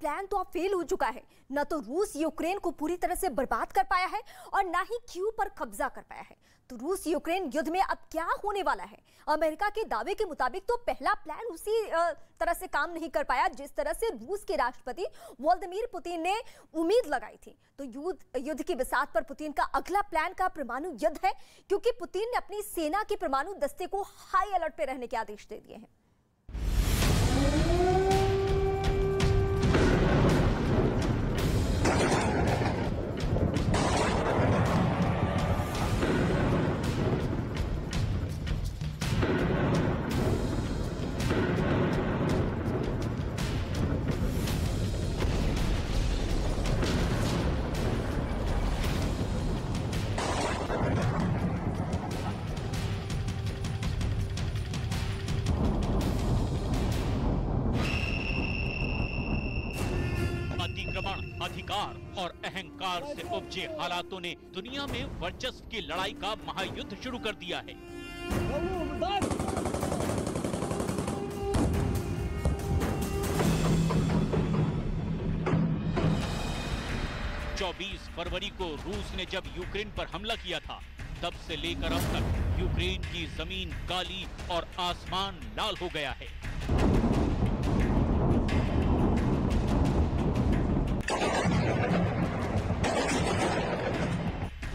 Plan तो अब fail हो चुका है। न तो रूस यूक्रेन को पूरी तरह से बर्बाद कर पाया है और ना ही कीव पर कब्जा कर पाया है। तो रूस यूक्रेन युद्ध में अब क्या होने वाला है? अमेरिका के दावे के मुताबिक तो पहला प्लान उसी तरह से काम नहीं कर पाया जिस तरह से रूस के राष्ट्रपति व्लादिमीर पुतिन ने उम्मीद लगाई थी। तो युद्ध की बिसात पर पुतिन का अगला प्लान का परमाणु युद्ध है, क्योंकि पुतिन ने अपनी सेना के परमाणु दस्ते को हाई अलर्ट पर रहने के आदेश दे दिए हैं। अधिकार और अहंकार से उपजे हालातों ने दुनिया में वर्चस्व की लड़ाई का महायुद्ध शुरू कर दिया है। 24 फरवरी को रूस ने जब यूक्रेन पर हमला किया था, तब से लेकर अब तक यूक्रेन की जमीन काली और आसमान लाल हो गया है।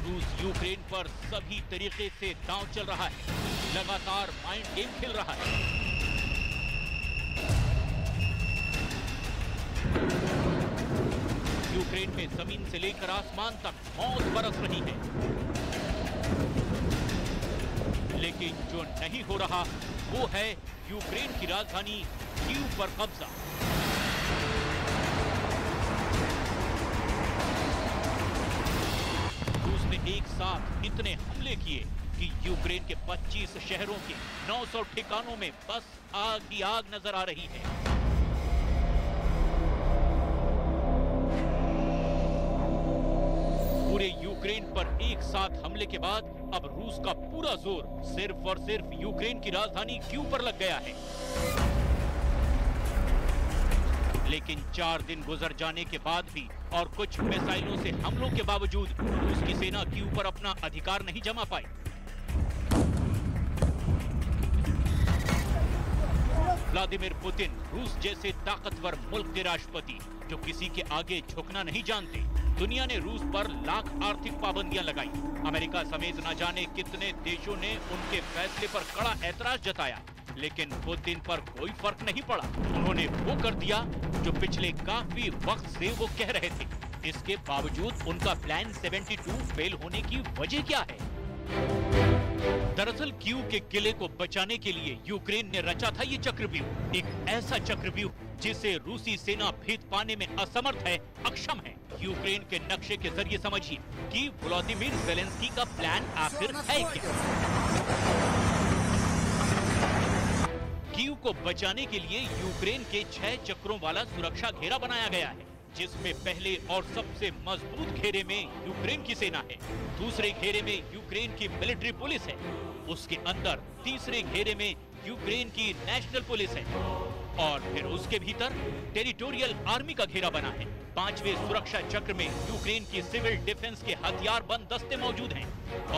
रूस यूक्रेन पर सभी तरीके से दांव चल रहा है, लगातार माइंड गेम खेल रहा है। यूक्रेन में जमीन से लेकर आसमान तक मौत बरस रही है, लेकिन जो नहीं हो रहा वो है यूक्रेन की राजधानी कीव पर कब्जा। रूस ने एक साथ इतने हमले किए कि यूक्रेन के 25 शहरों के 900 ठिकानों में बस आग ही आग नजर आ रही है। पूरे यूक्रेन पर एक साथ हमले के बाद अब रूस का पूरा जोर सिर्फ और सिर्फ यूक्रेन की राजधानी कीव पर लग गया है। लेकिन 4 दिन गुजर जाने के बाद भी और कुछ मिसाइलों से हमलों के बावजूद रूस की सेना कीव पर अपना अधिकार नहीं जमा पाई। व्लादिमीर पुतिन रूस जैसे ताकतवर मुल्क के राष्ट्रपति जो किसी के आगे झुकना नहीं जानते, दुनिया ने रूस पर लाख आर्थिक पाबंदियां लगाई। अमेरिका समेत न जाने कितने देशों ने उनके फैसले पर कड़ा ऐतराज जताया, लेकिन पुतिन पर कोई फर्क नहीं पड़ा। उन्होंने वो कर दिया जो पिछले काफी वक्त से वो कह रहे थे। इसके बावजूद उनका प्लान 72 फेल होने की वजह क्या है? दरअसल कीव के किले को बचाने के लिए यूक्रेन ने रचा था ये चक्रव्यूह, एक ऐसा चक्रव्यूह जिसे रूसी सेना भेद पाने में असमर्थ है, अक्षम है। यूक्रेन के नक्शे के जरिए समझिए कि व्लादिमीर ज़ेलेंस्की का प्लान आखिर है क्या। कीव को बचाने के लिए यूक्रेन के 6 चक्रों वाला सुरक्षा घेरा बनाया गया है, जिसमें पहले और सबसे मजबूत घेरे में यूक्रेन की सेना है, दूसरे घेरे में यूक्रेन की मिलिट्री पुलिस है, उसके अंदर तीसरे घेरे में यूक्रेन की नेशनल पुलिस है और फिर उसके भीतर टेरिटोरियल आर्मी का घेरा बना है। 5वें सुरक्षा चक्र में यूक्रेन की सिविल डिफेंस के हथियारबंद दस्ते मौजूद हैं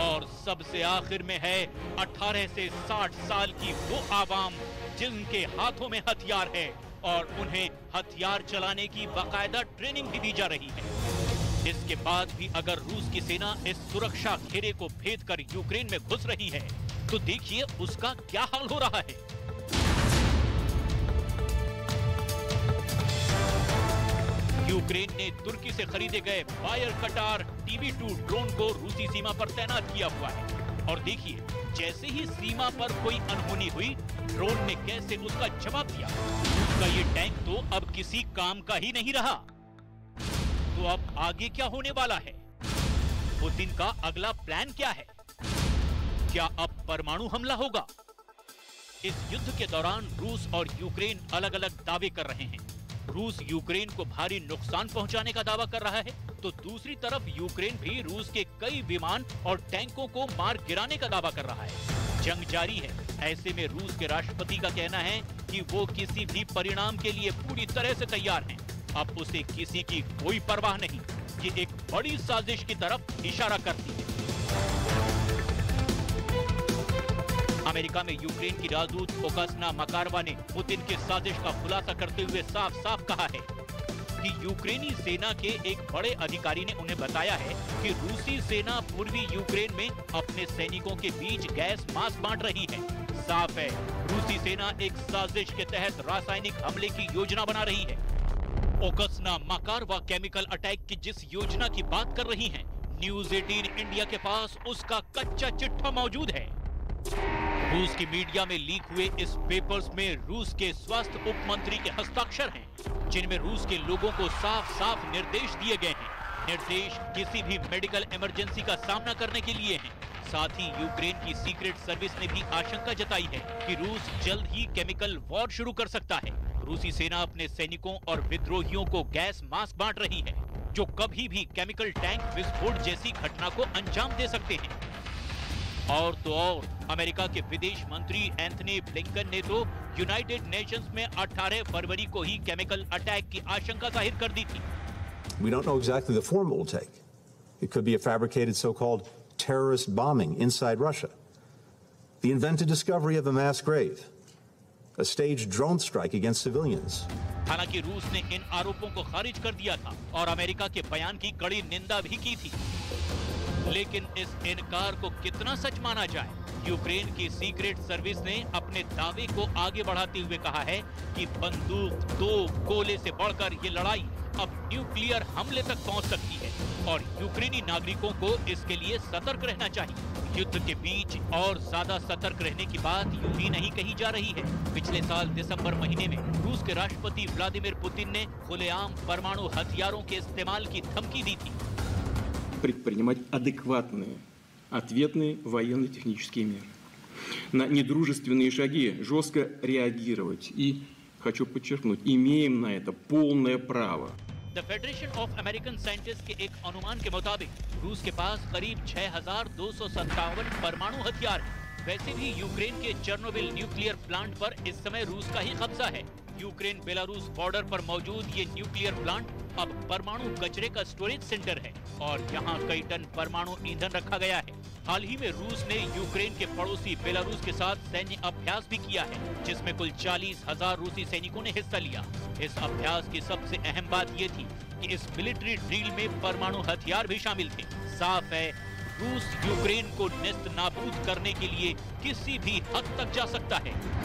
और सबसे आखिर में है 18 से 60 साल की वो आवाम जिनके हाथों में हथियार है और उन्हें हथियार चलाने की बाकायदा ट्रेनिंग भी दी जा रही है। इसके बाद भी अगर रूस की सेना इस सुरक्षा घेरे को भेद कर यूक्रेन में घुस रही है तो देखिए उसका क्या हाल हो रहा है। यूक्रेन ने तुर्की से खरीदे गए बायर कटार TB2 ड्रोन को रूसी सीमा पर तैनात किया हुआ है और देखिए जैसे ही सीमा पर कोई अनहोनी हुई, ड्रोन ने कैसे उसका जवाब दिया। उसका ये टैंक तो अब किसी काम का ही नहीं रहा। तो अब आगे क्या होने वाला है? पुतिन का अगला प्लान क्या है? क्या अब परमाणु हमला होगा? इस युद्ध के दौरान रूस और यूक्रेन अलग अलग दावे कर रहे हैं। रूस यूक्रेन को भारी नुकसान पहुंचाने का दावा कर रहा है, तो दूसरी तरफ यूक्रेन भी रूस के कई विमान और टैंकों को मार गिराने का दावा कर रहा है। जंग जारी है। ऐसे में रूस के राष्ट्रपति का कहना है कि वो किसी भी परिणाम के लिए पूरी तरह से तैयार हैं। अब उसे किसी की कोई परवाह नहीं। ये एक बड़ी साजिश की तरफ इशारा करती है। अमेरिका में यूक्रेन की राजदूत ओकसना मकारोवा ने पुतिन की साजिश का खुलासा करते हुए साफ साफ कहा है कि यूक्रेनी सेना के एक बड़े अधिकारी ने उन्हें बताया है कि रूसी सेना पूर्वी यूक्रेन में अपने सैनिकों के बीच गैस मास्क बांट रही है। साफ है, रूसी सेना एक साजिश के तहत रासायनिक हमले की योजना बना रही है। ओकसना मकारोवा केमिकल अटैक की जिस योजना की बात कर रही हैं, न्यूज़ 18 इंडिया के पास उसका कच्चा चिट्ठा मौजूद है। रूस की मीडिया में लीक हुए इस पेपर्स में रूस के स्वास्थ्य उप मंत्री के हस्ताक्षर हैं, जिनमें रूस के लोगों को साफ साफ निर्देश दिए गए हैं। निर्देश किसी भी मेडिकल इमरजेंसी का सामना करने के लिए हैं। साथ ही यूक्रेन की सीक्रेट सर्विस ने भी आशंका जताई है कि रूस जल्द ही केमिकल वॉर शुरू कर सकता है। रूसी सेना अपने सैनिकों और विद्रोहियों को गैस मास्क बांट रही है, जो कभी भी केमिकल टैंक विस्फोट जैसी घटना को अंजाम दे सकते हैं। और तो और, अमेरिका के विदेश मंत्री एंथनी ब्लिंकन ने तो यूनाइटेड नेशंस में 18 फरवरी को ही केमिकल अटैक की आशंका जाहिर कर दी थी। We don't know exactly the form it will take. It could be a fabricated so-called terrorist bombing inside Russia, the invented discovery of a mass grave, a staged drone strike against civilians. हालांकि रूस ने इन आरोपों को खारिज कर दिया था और अमेरिका के बयान की कड़ी निंदा भी की थी। लेकिन इस इनकार को कितना सच माना जाए? यूक्रेन की सीक्रेट सर्विस ने अपने दावे को आगे बढ़ाते हुए कहा है कि बंदूक, तोप, गोले से बढ़कर ये लड़ाई अब न्यूक्लियर हमले तक पहुंच सकती है और यूक्रेनी नागरिकों को इसके लिए सतर्क रहना चाहिए। युद्ध के बीच और ज्यादा सतर्क रहने की बात यूं ही नहीं कही जा रही है। पिछले साल दिसंबर महीने में रूस के राष्ट्रपति व्लादिमीर पुतिन ने खुलेआम परमाणु हथियारों के इस्तेमाल की धमकी दी थी। предпринимать адекватные, ответные военно-технические меры. На недружественные шаги жестко реагировать. И, хочу подчеркнуть, имеем на это полное право. The Federation of American scientist के एक अनुमान के मुताबिक रूस के पास करीब 6,257 परमाणु हथियार हैं। वैसे भी यूक्रेन के चेर्नोबिल न्यूक्लियर प्लांट पर इस समय रूस का ही कब्जा है। यूक्रेन बेलारूस बॉर्डर पर मौजूद ये न्यूक्लियर प्लांट अब परमाणु कचरे का स्टोरेज सेंटर है और यहाँ कई टन परमाणु ईंधन रखा गया है। हाल ही में रूस ने यूक्रेन के पड़ोसी बेलारूस के साथ सैन्य अभ्यास भी किया है, जिसमें कुल 40,000 रूसी सैनिकों ने हिस्सा लिया। इस अभ्यास की सबसे अहम बात ये थी कि इस मिलिट्री ड्रिल में परमाणु हथियार भी शामिल थे। साफ है, रूस यूक्रेन को नेस्त नाबूद करने के लिए किसी भी हद तक जा सकता है।